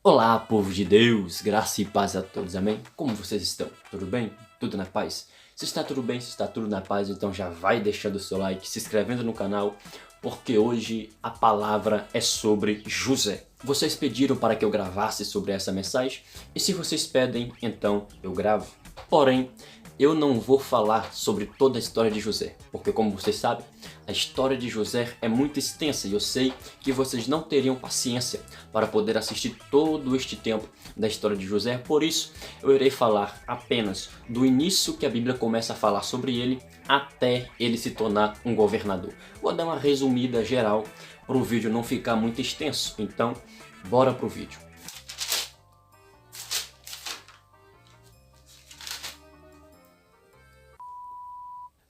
Olá, povo de Deus, graça e paz a todos, amém? Como vocês estão? Tudo bem? Tudo na paz? Se está tudo bem, se está tudo na paz, então já vai deixando o seu like, se inscrevendo no canal, porque hoje a palavra é sobre José. Vocês pediram para que eu gravasse sobre essa mensagem, e se vocês pedem, então eu gravo. Porém, eu não vou falar sobre toda a história de José, porque como vocês sabem, a história de José é muito extensa e eu sei que vocês não teriam paciência para poder assistir todo este tempo da história de José. Por isso, eu irei falar apenas do início que a Bíblia começa a falar sobre ele até ele se tornar um governador. Vou dar uma resumida geral para o vídeo não ficar muito extenso, então bora pro vídeo.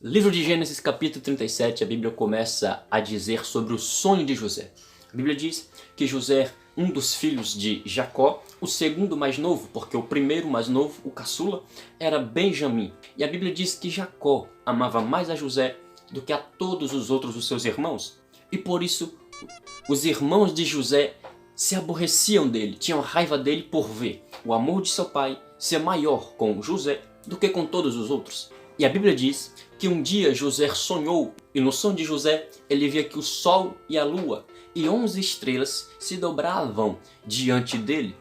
Livro de Gênesis capítulo 37, a Bíblia começa a dizer sobre o sonho de José. A Bíblia diz que José, um dos filhos de Jacó, o segundo mais novo, porque o primeiro mais novo, o caçula, era Benjamim. E a Bíblia diz que Jacó amava mais a José do que a todos os outros dos seus irmãos. E por isso, os irmãos de José se aborreciam dele, tinham raiva dele por ver o amor de seu pai ser maior com José do que com todos os outros. E a Bíblia diz que um dia José sonhou, e no sonho de José ele via que o sol e a lua e 11 estrelas se dobravam diante dele.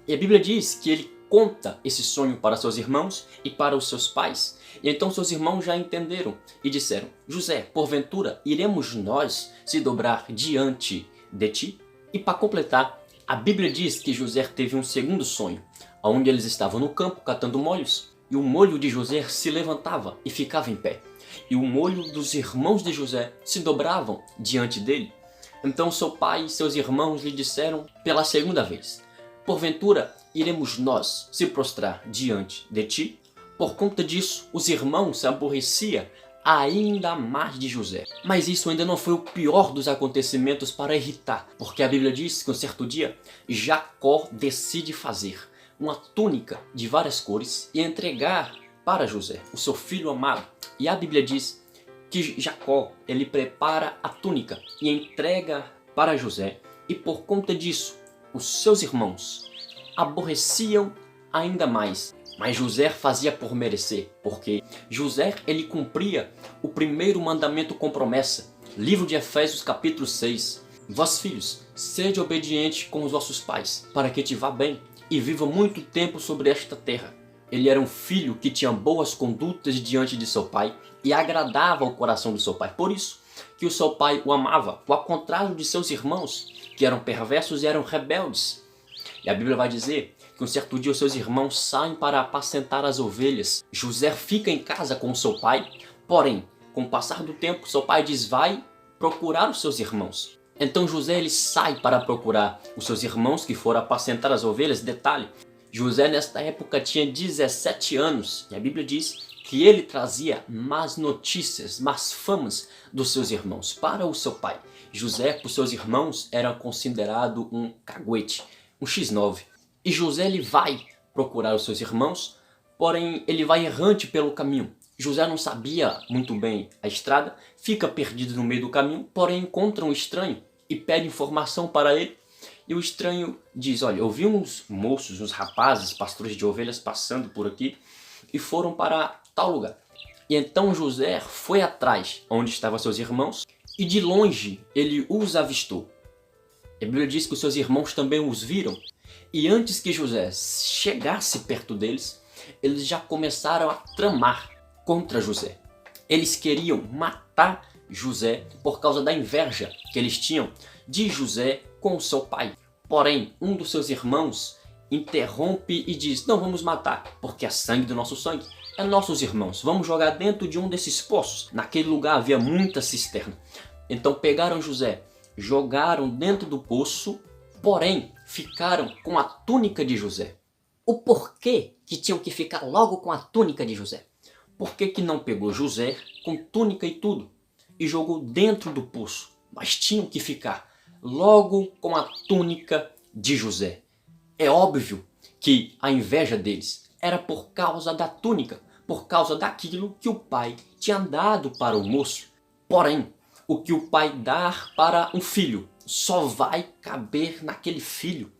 E a Bíblia diz que ele conta esse sonho para seus irmãos e para os seus pais. E então seus irmãos já entenderam e disseram: José, porventura iremos nós se dobrar diante de ti? E para completar, a Bíblia diz que José teve um segundo sonho, onde eles estavam no campo catando molhos. E o molho de José se levantava e ficava em pé. E o molho dos irmãos de José se dobravam diante dele. Então seu pai e seus irmãos lhe disseram pela segunda vez: porventura iremos nós se prostrar diante de ti? Por conta disso, os irmãos se aborreciam ainda mais de José. Mas isso ainda não foi o pior dos acontecimentos para irritar, porque a Bíblia diz que um certo dia Jacó decide fazer uma túnica de várias cores e entregar para José, o seu filho amado. E a Bíblia diz que Jacó, ele prepara a túnica e entrega para José, e por conta disso, os seus irmãos aborreciam ainda mais. Mas José fazia por merecer, porque José, ele cumpria o primeiro mandamento com promessa. Livro de Efésios capítulo 6. Vós filhos, sede obedientes com os vossos pais, para que te vá bem e viva muito tempo sobre esta terra. Ele era um filho que tinha boas condutas diante de seu pai e agradava ao coração do seu pai. Por isso que o seu pai o amava, ao contrário de seus irmãos, que eram perversos e eram rebeldes. E a Bíblia vai dizer que um certo dia os seus irmãos saem para apacentar as ovelhas. José fica em casa com o seu pai, porém, com o passar do tempo, seu pai diz: vai procurar os seus irmãos. Então José ele sai para procurar os seus irmãos que foram apacentar as ovelhas. Detalhe, José nesta época tinha 17 anos e a Bíblia diz que ele trazia más notícias, más famas dos seus irmãos para o seu pai. José, por seus irmãos, era considerado um caguete, um X9. E José ele vai procurar os seus irmãos, porém ele vai errante pelo caminho. José não sabia muito bem a estrada, fica perdido no meio do caminho, porém encontra um estranho e pede informação para ele. E o estranho diz: olha, eu vi uns moços, uns rapazes, pastores de ovelhas passando por aqui e foram para tal lugar. E então José foi atrás onde estavam seus irmãos e de longe ele os avistou. A Bíblia diz que os seus irmãos também os viram. E antes que José chegasse perto deles, eles já começaram a tramar contra José. Eles queriam matar José por causa da inveja que eles tinham de José com o seu pai. Porém, um dos seus irmãos interrompe e diz: não vamos matar, porque é sangue do nosso sangue, é nossos irmãos, vamos jogar dentro de um desses poços. Naquele lugar havia muita cisterna. Então pegaram José, jogaram dentro do poço, porém ficaram com a túnica de José. O porquê que tinham que ficar logo com a túnica de José? Por que não pegou José com túnica e tudo e jogou dentro do poço? Mas tinham que ficar logo com a túnica de José. É óbvio que a inveja deles era por causa da túnica, por causa daquilo que o pai tinha dado para o moço. Porém, o que o pai dá para um filho só vai caber naquele filho.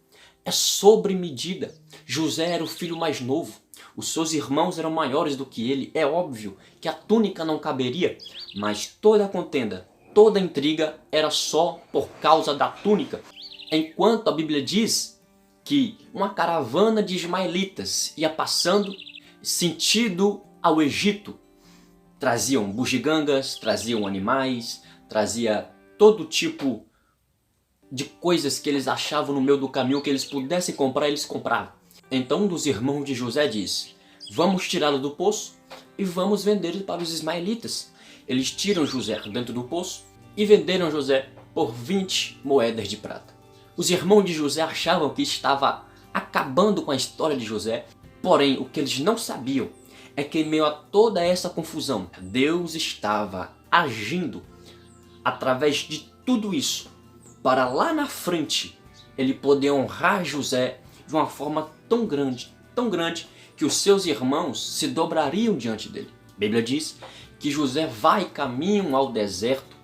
é sobre medida. José era o filho mais novo. Os seus irmãos eram maiores do que ele. É óbvio que a túnica não caberia, mas toda a contenda, toda a intriga era só por causa da túnica. Enquanto a Bíblia diz que uma caravana de ismaelitas ia passando sentido ao Egito, traziam bugigangas, traziam animais, trazia todo tipo de coisas que eles achavam no meio do caminho que eles pudessem comprar, eles compravam. Então um dos irmãos de José diz: vamos tirá-lo do poço e vamos vender ele para os ismaelitas. Eles tiram José dentro do poço e venderam José por 20 moedas de prata. Os irmãos de José achavam que estava acabando com a história de José, porém o que eles não sabiam é que em meio a toda essa confusão, Deus estava agindo através de tudo isso, para lá na frente ele poder honrar José de uma forma tão grande, que os seus irmãos se dobrariam diante dele. A Bíblia diz que José vai caminho ao deserto,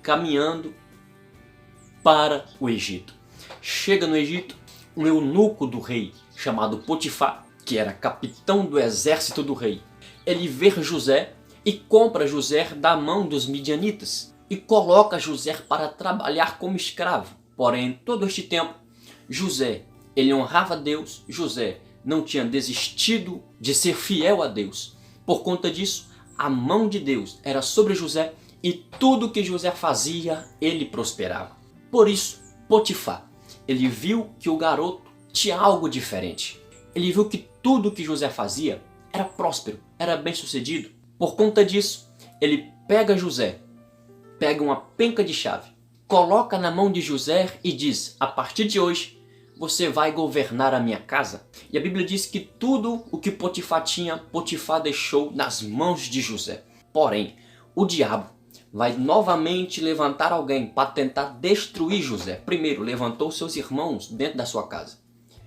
caminhando para o Egito. Chega no Egito, um eunuco do rei, chamado Potifar, que era capitão do exército do rei. Ele vê José e compra José da mão dos midianitas e coloca José para trabalhar como escravo. Porém, todo este tempo, José, ele honrava a Deus. José não tinha desistido de ser fiel a Deus. Por conta disso, a mão de Deus era sobre José e tudo que José fazia, ele prosperava. Por isso, Potifar, ele viu que o garoto tinha algo diferente. Ele viu que tudo que José fazia era próspero, era bem sucedido. Por conta disso, ele pega José, pega uma penca de chave, coloca na mão de José e diz: a partir de hoje, você vai governar a minha casa. E a Bíblia diz que tudo o que Potifar tinha, Potifar deixou nas mãos de José. Porém, o diabo vai novamente levantar alguém para tentar destruir José. Primeiro, levantou seus irmãos dentro da sua casa.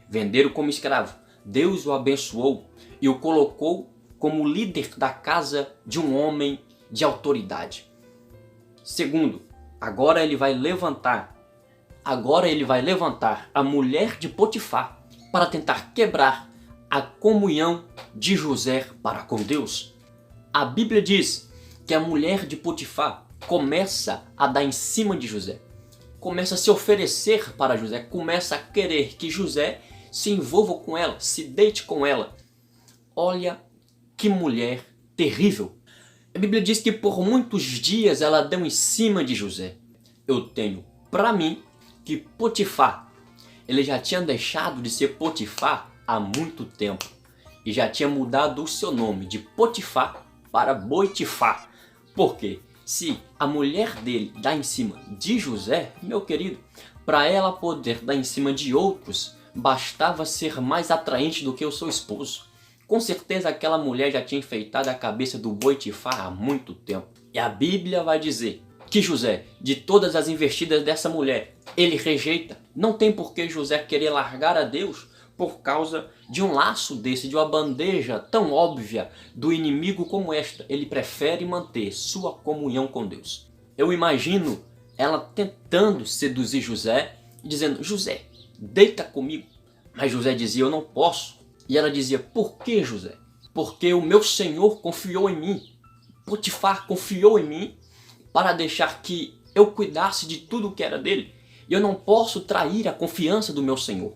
Venderam como escravo. Deus o abençoou e o colocou como líder da casa de um homem de autoridade. Segundo, agora ele vai levantar a mulher de Potifar para tentar quebrar a comunhão de José para com Deus. A Bíblia diz que a mulher de Potifar começa a dar em cima de José, começa a se oferecer para José, começa a querer que José se envolva com ela, se deite com ela. Olha que mulher terrível. A Bíblia diz que por muitos dias ela deu em cima de José. Eu tenho para mim que Potifar, ele já tinha deixado de ser Potifar há muito tempo e já tinha mudado o seu nome de Potifar para Boitifar. Porque se a mulher dele dá em cima de José, meu querido, para ela poder dar em cima de outros, bastava ser mais atraente do que o seu esposo. Com certeza aquela mulher já tinha enfeitado a cabeça do Boitifar há muito tempo. E a Bíblia vai dizer que José, de todas as investidas dessa mulher, ele rejeita. Não tem por que José querer largar a Deus por causa de um laço desse, de uma bandeja tão óbvia do inimigo como esta. Ele prefere manter sua comunhão com Deus. Eu imagino ela tentando seduzir José, dizendo: José, deita comigo. Mas José dizia: eu não posso. E ela dizia: por que, José? Porque o meu Senhor confiou em mim. Potifar confiou em mim para deixar que eu cuidasse de tudo que era dele. E eu não posso trair a confiança do meu Senhor.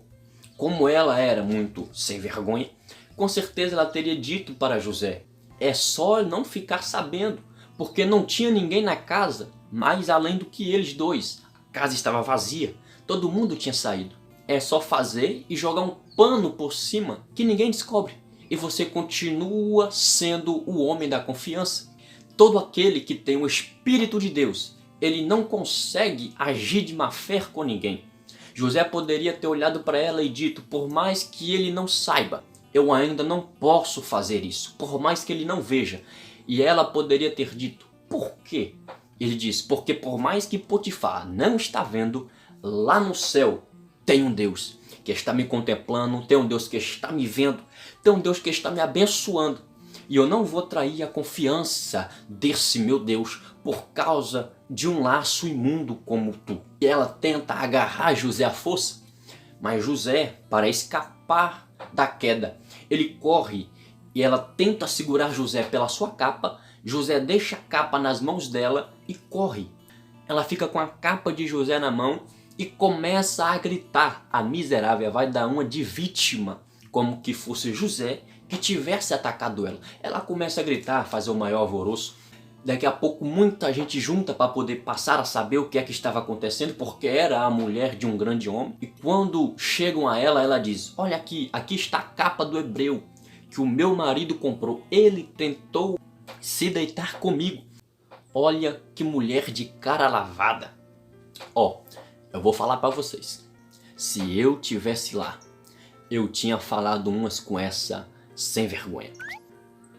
Como ela era muito sem vergonha, com certeza ela teria dito para José: é só não ficar sabendo, porque não tinha ninguém na casa, mais além do que eles dois. A casa estava vazia, todo mundo tinha saído. É só fazer e jogar um pano por cima que ninguém descobre. E você continua sendo o homem da confiança. Todo aquele que tem o Espírito de Deus, ele não consegue agir de má fé com ninguém. José poderia ter olhado para ela e dito: por mais que ele não saiba, eu ainda não posso fazer isso. Por mais que ele não veja. E ela poderia ter dito: por quê? Ele diz: porque por mais que Potifar não está vendo, lá no céu tem um Deus que está me contemplando, tem um Deus que está me vendo, tem um Deus que está me abençoando. E eu não vou trair a confiança desse meu Deus por causa de um laço imundo como tu. E ela tenta agarrar José à força, Mas José, para escapar da queda, ele corre e ela tenta segurar José pela sua capa. José deixa a capa nas mãos dela e corre. Ela fica com a capa de José na mão e começa a gritar. A miserável vai dar uma de vítima, como que fosse José que tivesse atacado ela. Ela começa a gritar, a fazer o maior alvoroço. Daqui a pouco muita gente junta para poder passar a saber o que é que estava acontecendo, porque era a mulher de um grande homem. E quando chegam a ela, ela diz: olha aqui está a capa do hebreu que o meu marido comprou. Ele tentou se deitar comigo. Olha que mulher de cara lavada. Ó, eu vou falar para vocês. Se eu tivesse lá, eu tinha falado umas com essa sem vergonha.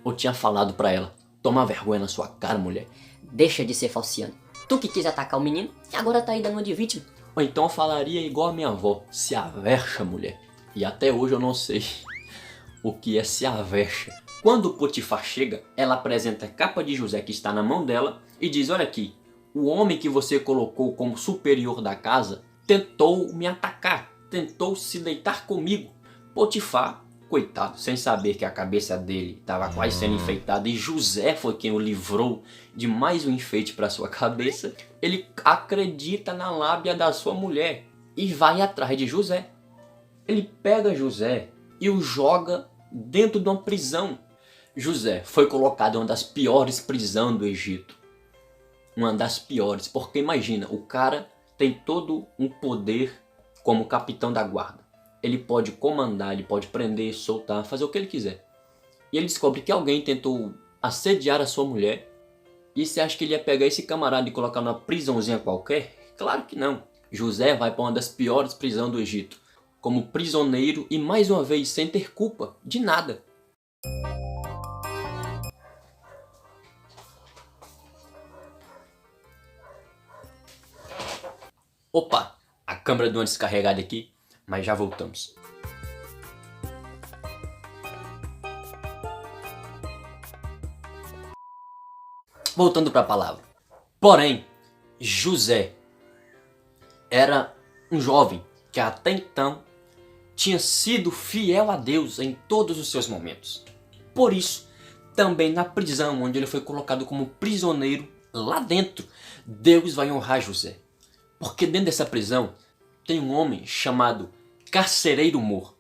Eu tinha falado para ela: toma vergonha na sua cara, mulher. Deixa de ser falciano. Tu que quis atacar o menino e agora tá aí dando uma de vítima. Ou então eu falaria igual a minha avó: se avexa, mulher. E até hoje eu não sei o que é se avexa. Quando Potifar chega, ela apresenta a capa de José que está na mão dela e diz: olha aqui, o homem que você colocou como superior da casa tentou me atacar, tentou se deitar comigo. Potifar, coitado, sem saber que a cabeça dele estava quase sendo enfeitada e José foi quem o livrou de mais um enfeite para sua cabeça, ele acredita na lábia da sua mulher e vai atrás de José. Ele pega José e o joga dentro de uma prisão. José foi colocado em uma das piores prisões do Egito. Uma das piores, porque imagina, o cara tem todo um poder como capitão da guarda. Ele pode comandar, ele pode prender, soltar, fazer o que ele quiser. E ele descobre que alguém tentou assediar a sua mulher. E você acha que ele ia pegar esse camarada e colocar numa prisãozinha qualquer? Claro que não. José vai para uma das piores prisões do Egito, como prisioneiro e mais uma vez sem ter culpa de nada. Opa, a câmera deu uma descarregada aqui, mas já voltamos. Voltando para a palavra. Porém, José era um jovem que até então tinha sido fiel a Deus em todos os seus momentos. Por isso, também na prisão onde ele foi colocado como prisioneiro, lá dentro, Deus vai honrar José. Porque dentro dessa prisão tem um homem chamado Carcereiro Mor.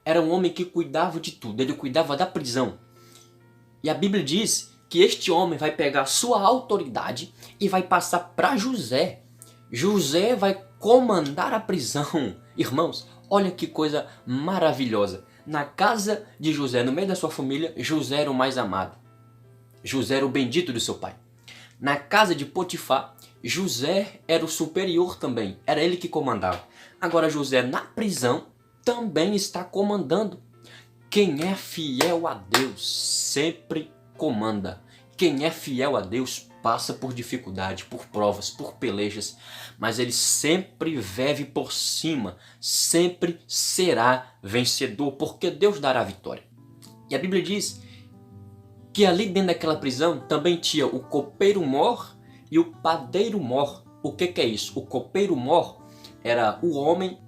Era um homem que cuidava de tudo, ele cuidava da prisão. E a Bíblia diz que este homem vai pegar sua autoridade e vai passar para José. José vai comandar a prisão. Irmãos, olha que coisa maravilhosa. Na casa de José, no meio da sua família, José era o mais amado. José era o bendito do seu pai. Na casa de Potifar, José era o superior também, era ele que comandava. Agora José na prisão também está comandando. Quem é fiel a Deus sempre comanda. Quem é fiel a Deus passa por dificuldade, por provas, por pelejas, mas ele sempre vive por cima, sempre será vencedor, porque Deus dará a vitória. E a Bíblia diz que ali dentro daquela prisão também tinha o copeiro mor e o padeiro mor. O que é isso? O copeiro mor era o homem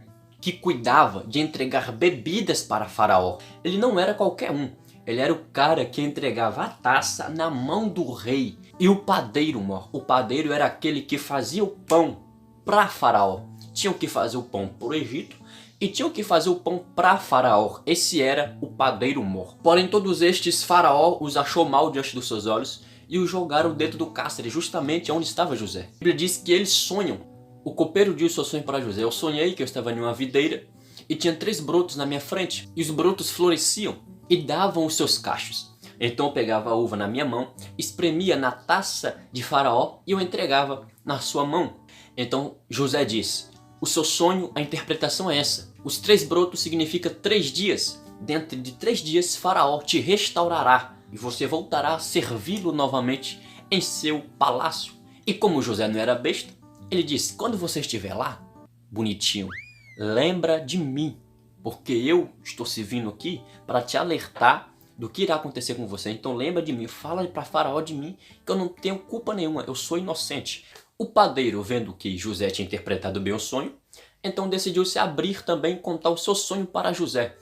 que cuidava de entregar bebidas para Faraó. Ele não era qualquer um. Ele era o cara que entregava a taça na mão do rei. E o padeiro mor. O padeiro era aquele que fazia o pão para Faraó. Tinham que fazer o pão para o Egito e tinham que fazer o pão para Faraó. Esse era o padeiro mor. Porém, todos estes Faraó os achou mal diante dos seus olhos e o jogaram dentro do cárcere, justamente onde estava José. A Bíblia diz que eles sonham. O copeiro diz o seu sonho para José: eu sonhei que eu estava em uma videira e tinha 3 brotos na minha frente, e os brotos floresciam e davam os seus cachos. Então eu pegava a uva na minha mão, espremia na taça de Faraó e eu entregava na sua mão. Então José diz: o seu sonho, a interpretação é essa. Os 3 brotos significa 3 dias. Dentro de 3 dias Faraó te restaurará e você voltará a servi-lo novamente em seu palácio. E como José não era besta, ele disse: quando você estiver lá, bonitinho, lembra de mim, porque eu estou servindo aqui para te alertar do que irá acontecer com você. Então lembra de mim, fala para Faraó de mim, que eu não tenho culpa nenhuma, eu sou inocente. O padeiro, vendo que José tinha interpretado bem o sonho, Então decidiu-se abrir também e contar o seu sonho para José.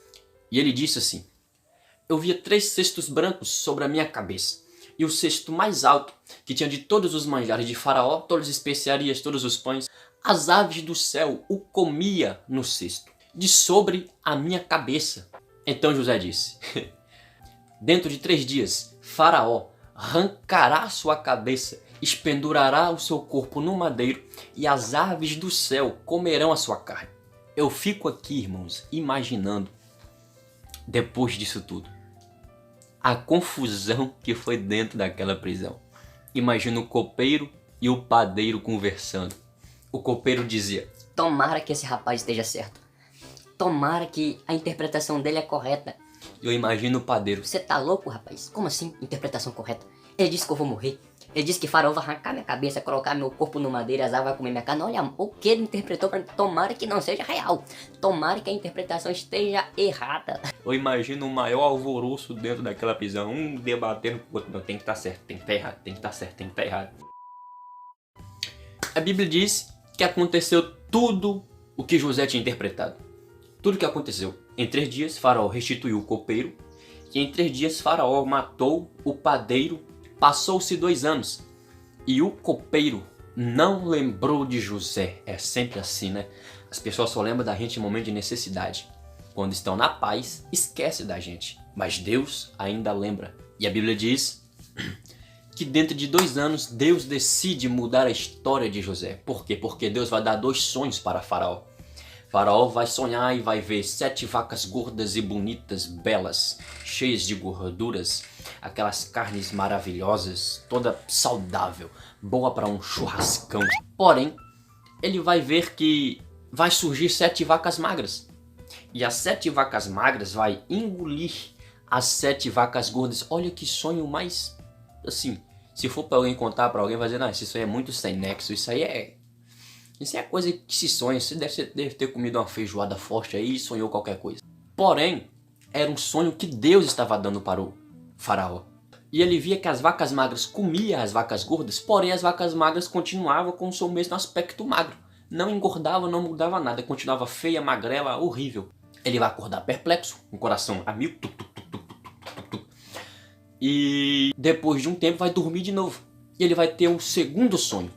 E ele disse assim: eu via 3 cestos brancos sobre a minha cabeça, e o cesto mais alto, que tinha de todos os manjares de Faraó, todas as especiarias, todos os pães, as aves do céu o comia no cesto, de sobre a minha cabeça. Então José disse: dentro de 3 dias, Faraó arrancará sua cabeça, espendurará o seu corpo no madeiro, e as aves do céu comerão a sua carne. Eu fico aqui, irmãos, imaginando, depois disso tudo, a confusão que foi dentro daquela prisão. Imagina o copeiro e o padeiro conversando. O copeiro dizia: Tomara que esse rapaz esteja certo. Tomara que a interpretação dele é correta. eu imagino o padeiro: Você tá louco, rapaz? Como assim, interpretação correta? Ele disse que eu vou morrer. Ele disse que Faraó vai arrancar minha cabeça, colocar meu corpo no madeira e as aves vão comer minha carne. Olha, o que ele interpretou pra mim. Tomara que não seja real. Tomara que a interpretação esteja errada. eu imagino o maior alvoroço dentro daquela prisão, um debatendo com o outro: não, tem que estar certo, tem que estar errado, tem que estar certo, tem que estar errado. A Bíblia diz que aconteceu tudo o que José tinha interpretado. Tudo o que aconteceu. Em 3 dias, Faraó restituiu o copeiro, e em 3 dias Faraó matou o padeiro. Passou-se 2 anos, e o copeiro não lembrou de José. É sempre assim, né? As pessoas só lembram da gente em momento de necessidade. Quando estão na paz, esquece da gente. Mas Deus ainda lembra. E a Bíblia diz que dentro de 2 anos, Deus decide mudar a história de José. Por quê? Porque Deus vai dar 2 sonhos para Faraó. Faraó vai sonhar e vai ver 7 vacas gordas e bonitas, belas, cheias de gorduras, aquelas carnes maravilhosas, toda saudável, boa para um churrascão. Porém, ele vai ver que vai surgir 7 vacas magras. E as 7 vacas magras vai engolir as 7 vacas gordas. Olha que sonho mais, assim, se for para alguém contar para alguém, vai dizer: não, esse sonho é muito sem nexo, isso é coisa que se sonha. Você deve ter comido uma feijoada forte aí e sonhou qualquer coisa. Porém, era um sonho que Deus estava dando para o Faraó. E ele via que as vacas magras comiam as vacas gordas, porém as vacas magras continuavam com o seu mesmo aspecto magro. Não engordava, não mudava nada, continuava feia, magrela, horrível. Ele vai acordar perplexo, com o coração a mil, e depois de um tempo vai dormir de novo. E ele vai ter um segundo sonho.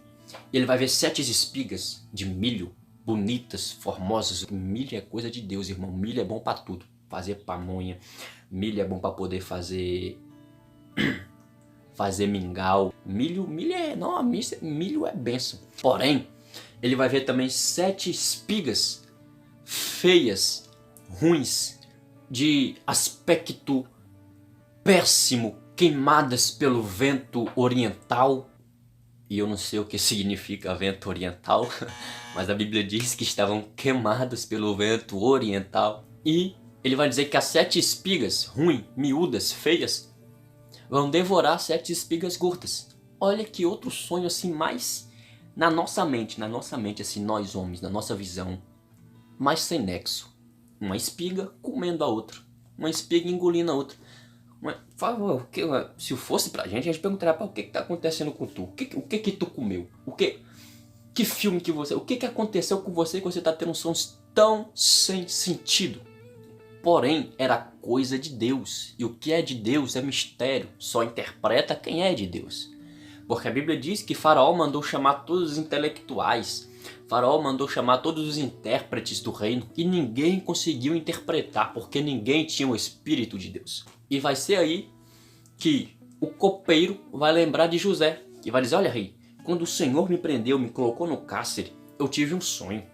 Ele vai ver 7 espigas de milho, bonitas, formosas. Milho é coisa de Deus, irmão. Milho é bom pra tudo. Fazer pamonha. Milho é bom pra poder fazer mingau. Milho é bênção. Porém, ele vai ver também 7 espigas feias, ruins, de aspecto péssimo, queimadas pelo vento oriental. E eu não sei o que significa vento oriental, mas a Bíblia diz que estavam queimadas pelo vento oriental. E ele vai dizer que as 7 espigas ruins, miúdas, feias, vão devorar 7 espigas gordas. Olha que outro sonho assim, mais na nossa mente assim, nós homens, na nossa visão, mais sem nexo. Uma espiga comendo a outra, uma espiga engolindo a outra. Mas, por favor, se fosse pra gente, a gente perguntaria: o que tá acontecendo com tu? O que tu comeu? Que filme que você... O que aconteceu com você que você tá tendo sons tão sem sentido? Porém, era coisa de Deus. E o que é de Deus é mistério. Só interpreta quem é de Deus. Porque a Bíblia diz que Faraó mandou chamar todos os intelectuais. Faraó mandou chamar todos os intérpretes do reino. E ninguém conseguiu interpretar, porque ninguém tinha o Espírito de Deus. E vai ser aí que o copeiro vai lembrar de José. E vai dizer: olha, rei, quando o Senhor me prendeu, me colocou no cárcere, eu tive um sonho.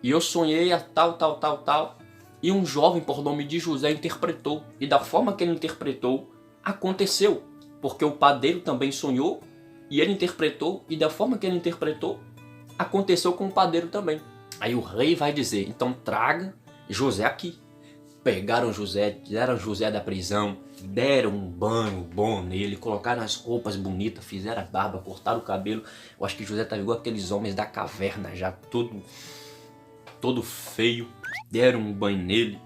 E eu sonhei a tal. E um jovem por nome de José interpretou. E da forma que ele interpretou, aconteceu. Porque o padeiro também sonhou, e ele interpretou. E da forma que ele interpretou, aconteceu com o padeiro também. Aí o rei vai dizer: então traga José aqui. Pegaram José, tiraram José da prisão, deram um banho bom nele, colocaram as roupas bonitas, fizeram a barba, cortaram o cabelo. Eu acho que José tá igual aqueles homens da caverna, já todo feio. Deram um banho nele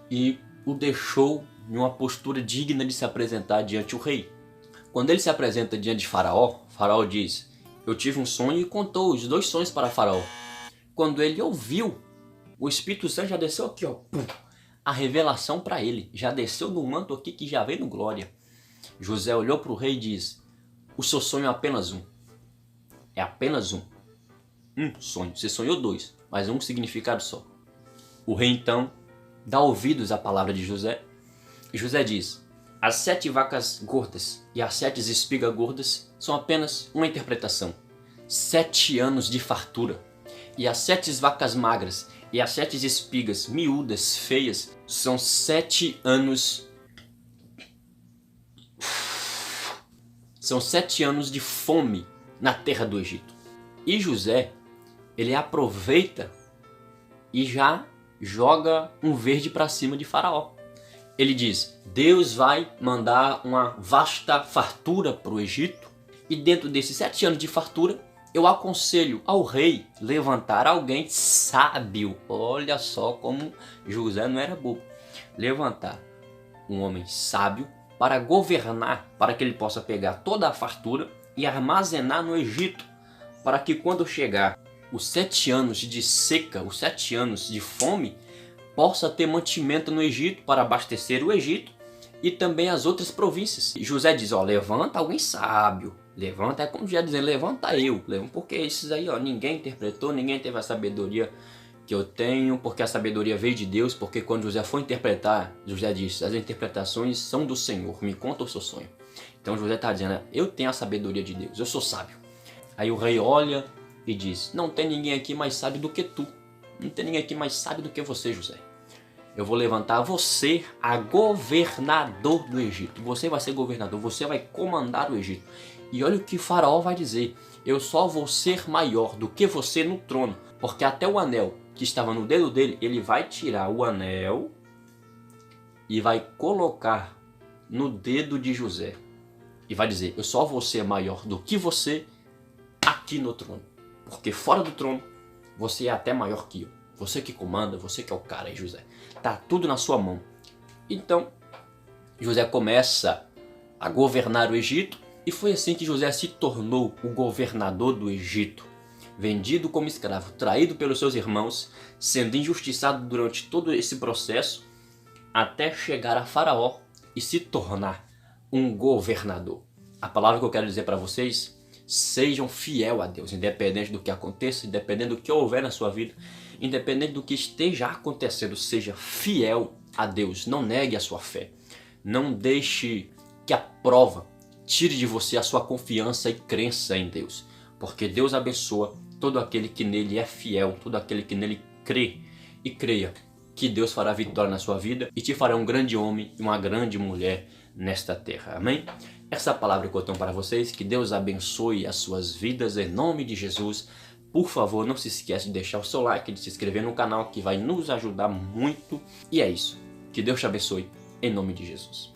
e o deixou em uma postura digna de se apresentar diante do rei. Quando ele se apresenta diante de Faraó, Faraó diz: eu tive um sonho, e contou os 2 sonhos para Faraó. quando ele ouviu, o Espírito Santo já desceu aqui, ó, pum, a revelação para ele. Já desceu no manto aqui que já veio no glória. José olhou para o rei e diz: o seu sonho é apenas um. É apenas um. Um sonho. Você sonhou dois, mas um significado só. O rei então dá ouvidos à palavra de José. E José diz: as 7 vacas gordas e as 7 espigas gordas são apenas uma interpretação. 7 anos de fartura. E as 7 vacas magras e as 7 espigas miúdas, feias, são 7 anos. São 7 anos de fome na terra do Egito. E José, ele aproveita e já joga um verde para cima de Faraó. Ele diz: Deus vai mandar uma vasta fartura para o Egito, e dentro desses 7 anos de fartura, eu aconselho ao rei levantar alguém sábio. Olha só como José não era bobo. Levantar um homem sábio para governar, para que ele possa pegar toda a fartura e armazenar no Egito, para que quando chegar os 7 anos de seca, os 7 anos de fome, possa ter mantimento no Egito para abastecer o Egito e também as outras províncias. E José diz: ó, levanta alguém sábio. Levanta, é como já dizendo, levanta eu. Porque esses aí, ó, ninguém interpretou, ninguém teve a sabedoria que eu tenho, porque a sabedoria veio de Deus, porque quando José foi interpretar, José disse: as interpretações são do Senhor, me conta o seu sonho. Então José está dizendo: eu tenho a sabedoria de Deus, eu sou sábio. Aí o rei olha e diz: não tem ninguém aqui mais sábio do que tu. Não tem ninguém aqui mais sábio do que você, José. Eu vou levantar você a governador do Egito. Você vai ser governador, você vai comandar o Egito. E olha o que Faraó vai dizer: eu só vou ser maior do que você no trono, porque até o anel que estava no dedo dele, ele vai tirar o anel e vai colocar no dedo de José. E vai dizer: eu só vou ser maior do que você aqui no trono, porque fora do trono você é até maior que eu. Você que comanda, você que é o cara aí, José. Tá tudo na sua mão. Então, José começa a governar o Egito, e foi assim que José se tornou o governador do Egito. Vendido como escravo, traído pelos seus irmãos, sendo injustiçado durante todo esse processo, até chegar a Faraó e se tornar um governador. A palavra que eu quero dizer para vocês: sejam fiel a Deus, independente do que aconteça, independente do que houver na sua vida, independente do que esteja acontecendo, seja fiel a Deus. Não negue a sua fé. Não deixe que a prova tire de você a sua confiança e crença em Deus, porque Deus abençoa todo aquele que nele é fiel, todo aquele que nele crê. E creia que Deus fará vitória na sua vida e te fará um grande homem e uma grande mulher nesta terra. Amém? Essa é a palavra que eu tenho para vocês. Que Deus abençoe as suas vidas em nome de Jesus. Por favor, não se esqueça de deixar o seu like, de se inscrever no canal, que vai nos ajudar muito. E é isso. Que Deus te abençoe em nome de Jesus.